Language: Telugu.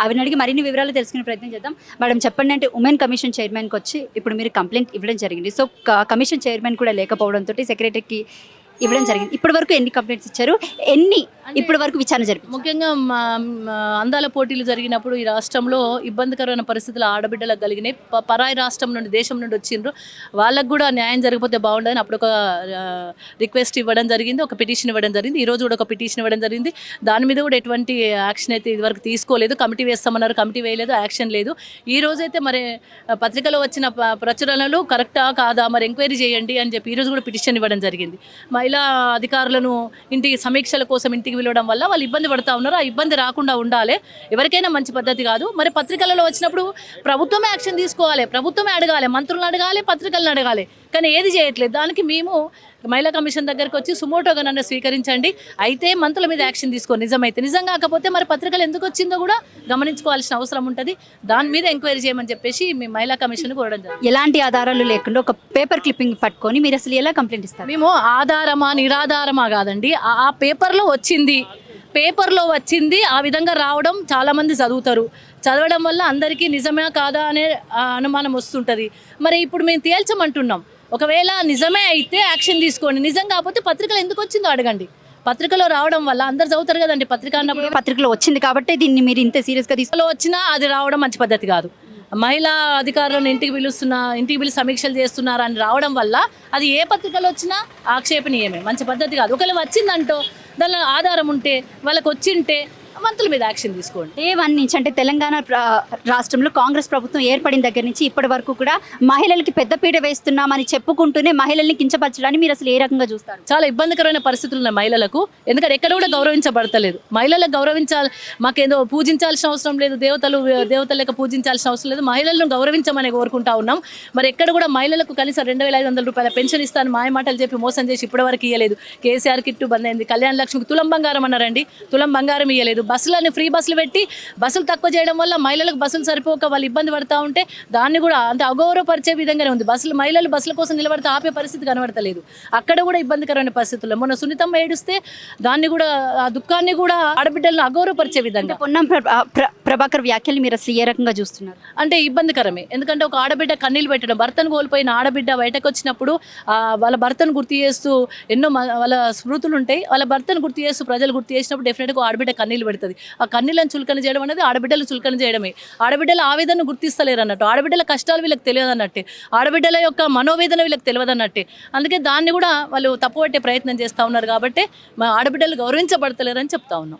ఆవిడని అడిగి మరిన్ని వివరాలు తెలుసుకునే ప్రయత్నం చేద్దాం. మేడం చెప్పండి, అంటే ఉమెన్ కమిషన్ చైర్మన్‌కి వచ్చి ఇప్పుడు మీరు కంప్లెయింట్ ఇవ్వడం జరిగింది. సో, కమిషన్ చైర్మన్ కూడా లేకపోవడంతోటి సెక్రటరీకి ఇవ్వడం జరిగింది. ఇప్పటి వరకు ఎన్ని కంప్లెయింట్స్ ఇచ్చారు? ఎన్ని ఇప్పటి వరకు విచారణ జరిపించారు? ముఖ్యంగా అందాల పోటీలు జరిగినప్పుడు ఈ రాష్ట్రంలో ఇబ్బందికరమైన పరిస్థితులు ఆడబిడ్డలకు కలిగినాయి. పరాయి రాష్ట్రం నుండి దేశం నుండి వచ్చిండ్రు. వాళ్ళకు కూడా న్యాయం జరిగిపోతే బాగుండదని అప్పుడు ఒక రిక్వెస్ట్ ఇవ్వడం జరిగింది, ఒక పిటిషన్ ఇవ్వడం జరిగింది. ఈరోజు కూడా ఒక పిటిషన్ ఇవ్వడం జరిగింది. దాని మీద కూడా ఎటువంటి యాక్షన్ అయితే ఇదివరకు తీసుకోలేదు. కమిటీ వేస్తామన్నారు, కమిటీ వేయలేదు, యాక్షన్ లేదు. ఈ రోజైతే మరి పత్రికలో వచ్చిన ప్రచురణలు కరెక్టా కాదా మరి ఎంక్వైరీ చేయండి అని చెప్పి ఈరోజు కూడా పిటిషన్ ఇవ్వడం జరిగింది. మహిళా అధికారులను ఇంటికి సమీక్షల కోసం ఇంటికి పిలవడం వల్ల వాళ్ళు ఇబ్బంది పడుతూ ఉన్నారు. ఆ ఇబ్బంది రాకుండా ఉండాలి. ఎవరికైనా మంచి పద్ధతి కాదు. మరి పత్రికలలో వచ్చినప్పుడు ప్రభుత్వమే యాక్షన్ తీసుకోవాలి, ప్రభుత్వమే అడగాలి, మంత్రులను అడగాలి, పత్రికలను అడగాలి. కానీ ఏది చేయట్లేదు. దానికి మేము మహిళా కమిషన్ దగ్గరికి వచ్చి సుమోటోగా నన్ను స్వీకరించండి, అయితే మంత్రుల మీద యాక్షన్ తీసుకో, నిజమైతే నిజం కాకపోతే మరి పత్రికలు ఎందుకు వచ్చిందో కూడా గమనించుకోవాల్సిన అవసరం ఉంటుంది. దాని మీద ఎంక్వైరీ చేయమని చెప్పేసి మేము మహిళా కమిషన్ కోరడం జరిగింది. ఎలాంటి ఆధారాలు లేకుండా ఒక పేపర్ క్లిప్పింగ్ పట్టుకొని మీరు అసలు ఎలా కంప్లైంట్ ఇస్తారు? మేము ఆధారమా నిరాధారమా కాదండి, ఆ పేపర్లో వచ్చింది ఆ విధంగా రావడం చాలామంది చదువుతారు. చదవడం వల్ల అందరికీ నిజమే కాదా అనే అనుమానం వస్తుంటుంది. మరి ఇప్పుడు మేము తేల్చమంటున్నాం. ఒకవేళ నిజమే అయితే యాక్షన్ తీసుకోండి, నిజం కాకపోతే పత్రికలు ఎందుకు వచ్చిందో అడగండి. పత్రికలో రావడం వల్ల అందరు చదువుతారు కదండి. పత్రిక అన్నప్పుడు పత్రికలో వచ్చింది కాబట్టి దీన్ని మీరు ఇంత సీరియస్గా తీసుకులో వచ్చినా అది రావడం మంచి పద్ధతి కాదు. మహిళా అధికారులను ఇంటికి పిలిచి సమీక్షలు చేస్తున్నారని రావడం వల్ల అది ఏ పత్రికలో వచ్చినా ఆక్షేపణీయమే, మంచి పద్ధతి కాదు. ఒకవేళ వచ్చిందంటో దానిలో ఆధారం ఉంటే, వాళ్ళకి వచ్చింటే మంత్రుల మీద యాక్షన్ తీసుకోండి. డే 1 నుంచి అంటే తెలంగాణ రాష్ట్రంలో కాంగ్రెస్ ప్రభుత్వం ఏర్పడిన దగ్గర నుంచి ఇప్పటి వరకు కూడా మహిళలకి పెద్దపీట వేస్తున్నామని చెప్పుకుంటూనే మహిళల్ని కించపరచడాన్ని మీరు అసలు ఏ రకంగా చూస్తారు? చాలా ఇబ్బందికరమైన పరిస్థితులు ఉన్నాయి మహిళలకు. ఎందుకంటే ఎక్కడ కూడా గౌరవించబడతలేదు. మహిళలకు గౌరవించాలి, మాకేదో పూజించాల్సిన అవసరం లేదు, దేవతలకు పూజించాల్సిన అవసరం లేదు, మహిళలను గౌరవించమని కోరుకుంటా ఉన్నాం. మరి ఎక్కడ కూడా మహిళలకు కనీసం 2,500 రూపాయల పెన్షన్ ఇస్తాను మాయ మాటలు చెప్పి మోసం చేసి ఇప్పటివరకు ఇవ్వలేదు. కేసీఆర్ కిట్టు బంద్ అయింది. కళ్యాణ లక్ష్మికి తులం బంగారం అన్నారండి, తులం బంగారం ఇవ్వలేదు. బస్సులని ఫ్రీ బస్సులు పెట్టి బస్సులు తక్కువ చేయడం వల్ల మహిళలకు బస్సులు సరిపోక వాళ్ళు ఇబ్బంది పడుతూ ఉంటే దాన్ని కూడా అంటే అగౌరవపరిచే విధంగానే ఉంది. మహిళలు బస్సుల కోసం నిలబడితే ఆపే పరిస్థితి కనబడతలేదు. అక్కడ కూడా ఇబ్బందికరమైన పరిస్థితుల్లో మొన్న సునీతమ్మ ఏడుస్తే దాన్ని కూడా ఆ దుఃఖాన్ని కూడా ఆడబిడ్డలను అగౌరవపరిచే విధంగా పొన్నం ప్రభాకర్ వ్యాఖ్యలు మీరు అసలు ఏ రకంగా చూస్తున్నారు? అంటే ఇబ్బందికరమే. ఎందుకంటే ఒక ఆడబిడ్డ కన్నీళ్ళు పెట్టడం, భర్తను కోల్పోయిన ఆడబిడ్డ బయటకు వచ్చినప్పుడు వాళ్ళ భర్తను గుర్తు చేస్తూ ఎన్నో వాళ్ళ స్మృతులు ఉంటాయి. వాళ్ళ భర్తను గుర్తు చేస్తూ ప్రజలు గుర్తు చేసినప్పుడు డెఫినెట్గా ఆడబిడ్డ కన్నీళ్ళు పెడుతుంది. ఆ కన్నీళ్ళని చులకన చేయడం అనేది ఆడబిడ్డలు చులకన చేయడమే. ఆడబిడ్డల ఆవేదన గుర్తిస్తలేరు అన్నట్టు, ఆడబిడ్డల కష్టాలు వీళ్ళకి తెలియదు అన్నట్టే, ఆడబిడ్డల యొక్క మనోవేదన వీళ్ళకి తెలియదు అన్నట్టే. అందుకే దాన్ని కూడా వాళ్ళు తప్పుపట్టే ప్రయత్నం చేస్తూ ఉన్నారు. కాబట్టి మా ఆడబిడ్డలు గౌరవించబడతలేరని చెప్తా ఉన్నాం.